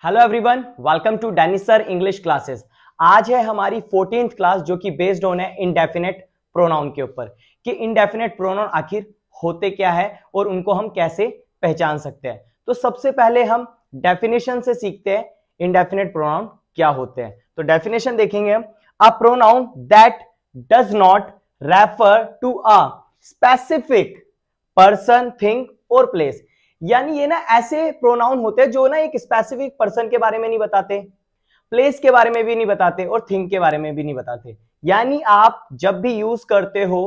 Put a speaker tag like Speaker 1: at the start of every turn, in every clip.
Speaker 1: Hello everyone, welcome to Danish sir English classes. आज है हमारी 14th क्लास जो कि बेस्ड ऑन है इंडेफिनेट प्रोनाउन के ऊपर कि इंडेफिनेट प्रोनाउन आखिर होते क्या है और उनको हम कैसे पहचान सकते हैं। तो सबसे पहले हम डेफिनेशन से सीखते हैं इंडेफिनेट प्रोनाउन क्या होते हैं। तो डेफिनेशन देखेंगे हम, a pronoun that does not refer to a specific person, thing और प्लेस। यानी ये ना ऐसे प्रोनाउन होते हैं जो ना एक स्पेसिफिक पर्सन के बारे में नहीं बताते, प्लेस के बारे में भी नहीं बताते और थिंग के बारे में भी नहीं बताते। यानी आप जब भी यूज करते हो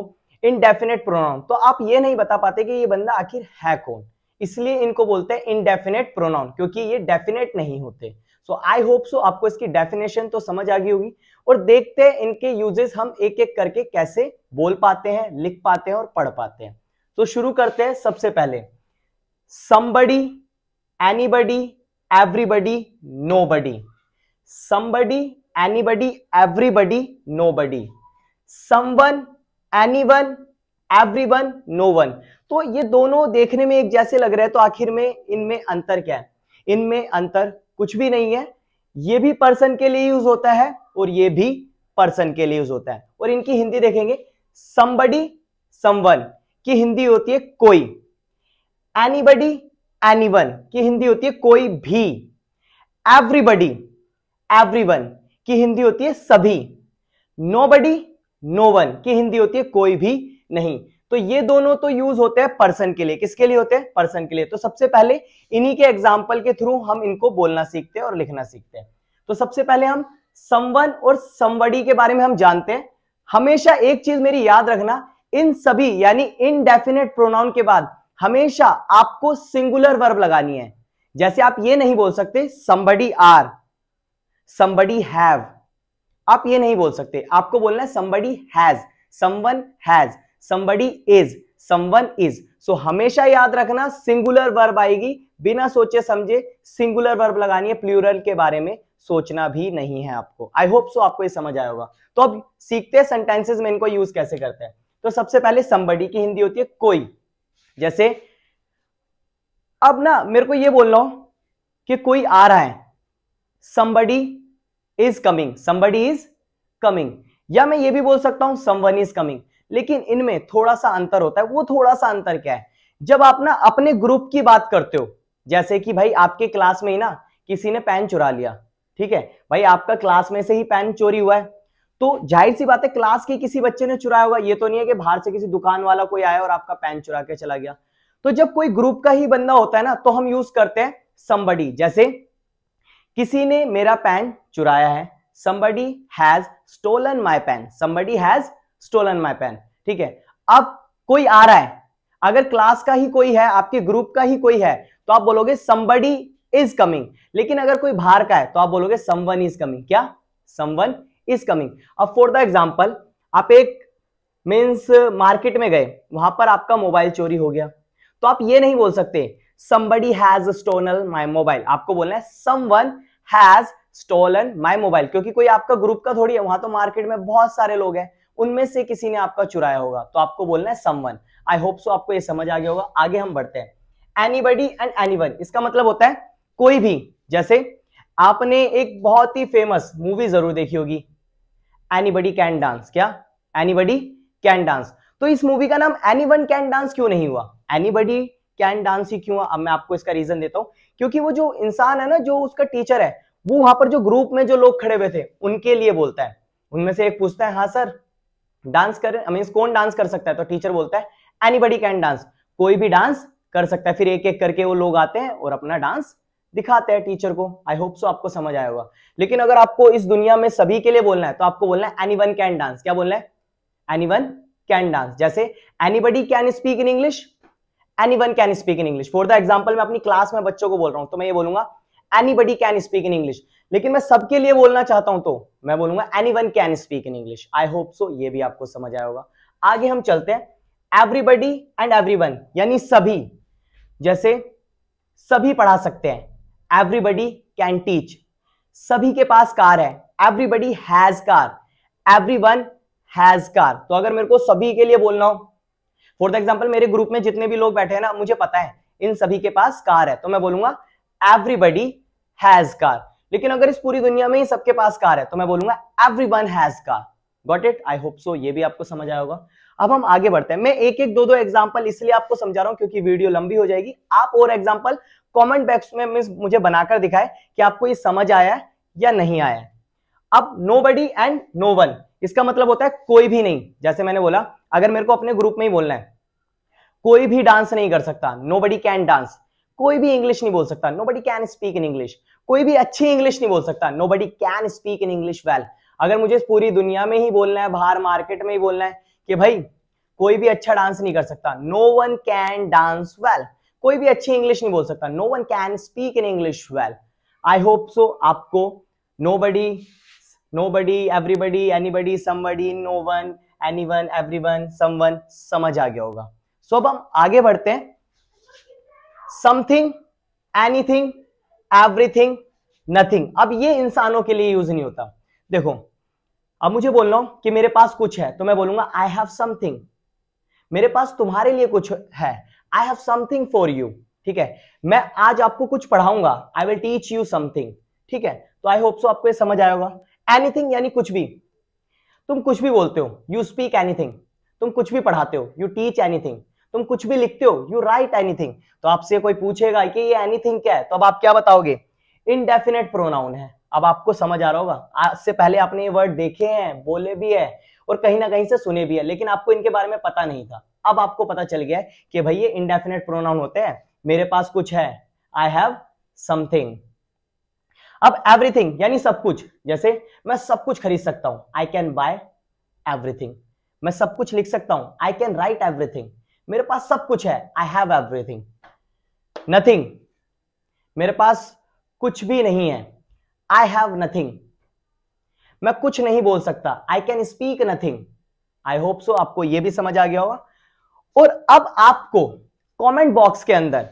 Speaker 1: इनडेफिनेट प्रोनाउन तो आप ये नहीं बता पाते कि ये बंदा आखिर है कौन, इसलिए इनको बोलते हैं इनडेफिनेट प्रोनाउन, क्योंकि ये डेफिनेट नहीं होते। सो आई होप सो आपको इसकी डेफिनेशन तो समझ आ गई होगी और देखते हैं इनके यूजेस हम एक एक करके कैसे बोल पाते हैं, लिख पाते हैं और पढ़ पाते हैं। तो शुरू करते हैं। सबसे पहले somebody, anybody, everybody, nobody. Somebody, anybody, everybody, nobody. Someone, anyone, everyone, no one. तो ये दोनों देखने में एक जैसे लग रहे हैं, तो आखिर में इनमें अंतर क्या है? इनमें अंतर कुछ भी नहीं है। ये भी पर्सन के लिए यूज होता है और ये भी पर्सन के लिए यूज होता है। और इनकी हिंदी देखेंगे, somebody, someone की हिंदी होती है कोई, एनीबडी, एनीवन की हिंदी होती है कोई भी, एवरीबडी, एवरीवन की हिंदी होती है सभी, नोबडी, नोवन की हिंदी होती है कोई भी नहीं। तो ये दोनों तो यूज होते हैं पर्सन के लिए। किसके लिए होते हैं? पर्सन के लिए। तो सबसे पहले इन्हीं के एग्जाम्पल के थ्रू हम इनको बोलना सीखते हैं और लिखना सीखते हैं। तो सबसे पहले हम समवन और समबडी के बारे में हम जानते हैं। हमेशा एक चीज मेरी याद रखना, इन सभी यानी इनडेफिनेट प्रोनाउन के बाद हमेशा आपको सिंगुलर वर्ब लगानी है। जैसे आप ये नहीं बोल सकते somebody are, somebody have, आप ये नहीं बोल सकते। आपको बोलना है somebody has, someone has, somebody is, someone is। सो हमेशा याद रखना सिंगुलर वर्ब आएगी, बिना सोचे समझे सिंगुलर वर्ब लगानी है, प्लूरल के बारे में सोचना भी नहीं है आपको। आई होप सो आपको ये समझ आया होगा। तो अब सीखते हैं सेंटेंसेस में इनको यूज कैसे करते हैं। तो सबसे पहले somebody की हिंदी होती है कोई। जैसे अब ना मेरे को ये बोल रहा हूं कि कोई आ रहा है, somebody is coming, somebody is coming। या मैं ये भी बोल सकता हूं someone is coming, लेकिन इनमें थोड़ा सा अंतर होता है। वो थोड़ा सा अंतर क्या है? जब आप ना अपने ग्रुप की बात करते हो, जैसे कि भाई आपके क्लास में ही ना किसी ने पेन चुरा लिया, ठीक है भाई, आपका क्लास में से ही पेन चोरी हुआ है, तो जाहिर सी बात है क्लास के किसी बच्चे ने चुराया होगा। ये तो नहीं है कि बाहर से किसी दुकान वाला कोई आया और आपका पेन चुरा के चला गया। तो जब कोई ग्रुप का ही बंदा होता है ना, तो हम यूज करते हैं somebody। जैसे किसी ने मेरा पेन चुराया है, somebody has stolen my pen, somebody has stolen my pen, ठीक है। अब कोई आ रहा है, अगर क्लास का ही कोई है, आपके ग्रुप का ही कोई है, तो आप बोलोगे somebody is coming। लेकिन अगर कोई बाहर का है तो आप बोलोगे someone is coming। क्या? someone is coming। अब फॉर द एग्जाम्पल, आप एक मीन्स मार्केट में गए, वहां पर आपका मोबाइल चोरी हो गया, तो आप ये नहीं बोल सकते somebody has stolen my mobile, आपको बोलना है someone has stolen my mobile, क्योंकि कोई आपका ग्रुप का थोड़ी है, वहां तो मार्केट में बहुत सारे लोग हैं, उनमें से किसी ने आपका चुराया होगा, तो आपको बोलना है someone। आई होप सो आपको ये समझ आ गया होगा। आगे हम बढ़ते हैं। anybody and anyone, इसका मतलब होता है कोई भी। जैसे आपने एक बहुत ही फेमस मूवी जरूर देखी होगी, एनीबडी कैन डांस। क्या? Anybody can dance. तो इस मूवी का नाम एनीवन कैन डांस क्यों नहीं हुआ? एनीबडी कैन डांस ही क्यों? अब मैं आपको इसका रीजन देता हूं। क्योंकि वो जो इंसान है ना, जो उसका टीचर है, वो वहां पर जो ग्रुप में जो लोग खड़े हुए थे उनके लिए बोलता है। उनमें से एक पूछता है, हाँ सर डांस कर, मींस कौन डांस कर सकता है? तो टीचर बोलता है एनीबडी कैन डांस, कोई भी डांस कर सकता है। फिर एक एक करके वो लोग आते हैं और अपना डांस दिखाते हैं टीचर को। आई होप सो आपको समझ आया होगा। लेकिन अगर आपको इस दुनिया में सभी के लिए बोलना है तो आपको बोलना है एनीवन कैन डांस। क्या बोलना है? Anyone can dance. जैसे anybody can speak in English, anyone can speak in English. For the example, मैं अपनी क्लास में बच्चों को बोल रहा हूं तो मैं ये बोलूंगा anybody can speak in English. लेकिन मैं सबके लिए बोलना चाहता हूं तो मैं बोलूंगा anyone can speak in English. I hope सो ये भी आपको समझ आया होगा। आगे हम चलते हैं। एवरीबडी एंड एवरीवन यानी सभी। जैसे सभी पढ़ा सकते हैं, एवरीबडी कैन टीच। सभी के पास कार है, everybody has car, everyone has car. तो अगर मेरे को सभी के लिए बोलना हो, फॉर द एग्जांपल मेरे ग्रुप में जितने भी लोग बैठे हैं ना, मुझे पता है इन सभी के पास कार है, तो मैं बोलूंगा एवरीबडी हैज कार। लेकिन अगर इस पूरी दुनिया में ही सबके पास कार है तो मैं बोलूंगा everyone has car. Got it? I hope सो ये भी आपको समझ आया होगा। अब हम आगे बढ़ते हैं। मैं एक एक दो एग्जांपल इसलिए आपको समझा रहा हूं क्योंकि वीडियो लंबी हो जाएगी। आप और एग्जांपल कमेंट बॉक्स में मुझे बनाकर दिखाएं कि आपको ये समझ आया है या नहीं आया है। अब नोबडी एंड नो वन, इसका मतलब होता है कोई भी नहीं। जैसे मैंने बोला, अगर मेरे को अपने ग्रुप में ही बोलना है, कोई भी डांस नहीं कर सकता, नोबडी कैन डांस। कोई भी इंग्लिश नहीं बोल सकता, nobody can speak in English. कोई भी अच्छी इंग्लिश नहीं बोल सकता, nobody can speak in English well. अगर मुझे पूरी दुनिया में ही बोलना है, बाहर मार्केट में ही बोलना है कि भाई कोई भी अच्छा डांस नहीं कर सकता, no one can dance well. कोई भी अच्छी इंग्लिश नहीं बोल सकता, no one can speak in English well. I hope so आपको nobody, nobody, everybody, anybody, somebody, no one, anyone, everyone, someone समझ आ गया होगा। सो अब हम आगे बढ़ते हैं। Something, anything, everything, nothing. अब ये इंसानों के लिए यूज नहीं होता। देखो, अब मुझे बोलना हो कि मेरे पास कुछ है तो मैं बोलूंगा आई हैव समथिंग। मेरे पास तुम्हारे लिए कुछ है, I have something for you. ठीक है, मैं आज आपको कुछ पढ़ाऊंगा, I will teach you something. ठीक है, तो आई होप सो आपको ये समझ आया होगा। एनीथिंग यानी कुछ भी, तुम कुछ भी बोलते हो, यू स्पीक एनीथिंग। तुम कुछ भी पढ़ाते हो, यू टीच एनीथिंग। तुम कुछ भी लिखते हो, यू राइट एनीथिंग। तो आपसे कोई पूछेगा कि ये एनीथिंग क्या है, तो अब आप क्या बताओगे? इनडेफिनेट प्रोनाउन है। अब आपको समझ आ रहा होगा, आज से पहले आपने ये वर्ड देखे हैं, बोले भी है और कहीं ना कहीं से सुने भी है, लेकिन आपको इनके बारे में पता नहीं था। अब आपको पता चल गया है कि भाई ये इनडेफिनेट प्रोनाउन होते हैं। मेरे पास कुछ है, आई हैव समथिंग। अब एवरीथिंग यानी सब कुछ। जैसे मैं सब कुछ खरीद सकता हूं, आई कैन बाय एवरीथिंग। मैं सब कुछ लिख सकता हूं, आई कैन राइट एवरीथिंग। मेरे पास सब कुछ है, आई हैव एवरीथिंग। नथिंग, मेरे पास कुछ भी नहीं है, आई हैव नथिंग। मैं कुछ नहीं बोल सकता, I can speak nothing. I hope so आपको यह भी समझ आ गया होगा। और अब आपको कमेंट बॉक्स के अंदर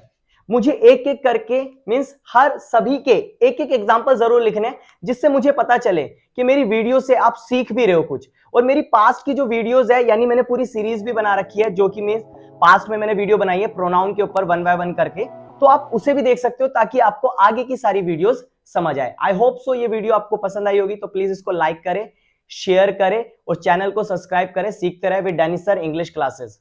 Speaker 1: मुझे एक एक करके, मींस हर सभी के एक एक एग्जांपल जरूर लिखने, जिससे मुझे पता चले कि मेरी वीडियो से आप सीख भी रहे हो कुछ। और मेरी पास्ट की जो वीडियोस है, यानी मैंने पूरी सीरीज भी बना रखी है, जो कि मैं पास्ट में मैंने वीडियो बनाई है प्रोनाउन के ऊपर 1 बाय 1 करके, तो आप उसे भी देख सकते हो ताकि आपको आगे की सारी वीडियोस समझ आए। आई होप सो ये वीडियो आपको पसंद आई होगी, तो प्लीज इसको लाइक करें, शेयर करें और चैनल को सब्सक्राइब करें। सीखते रहे with Danish sir English classes.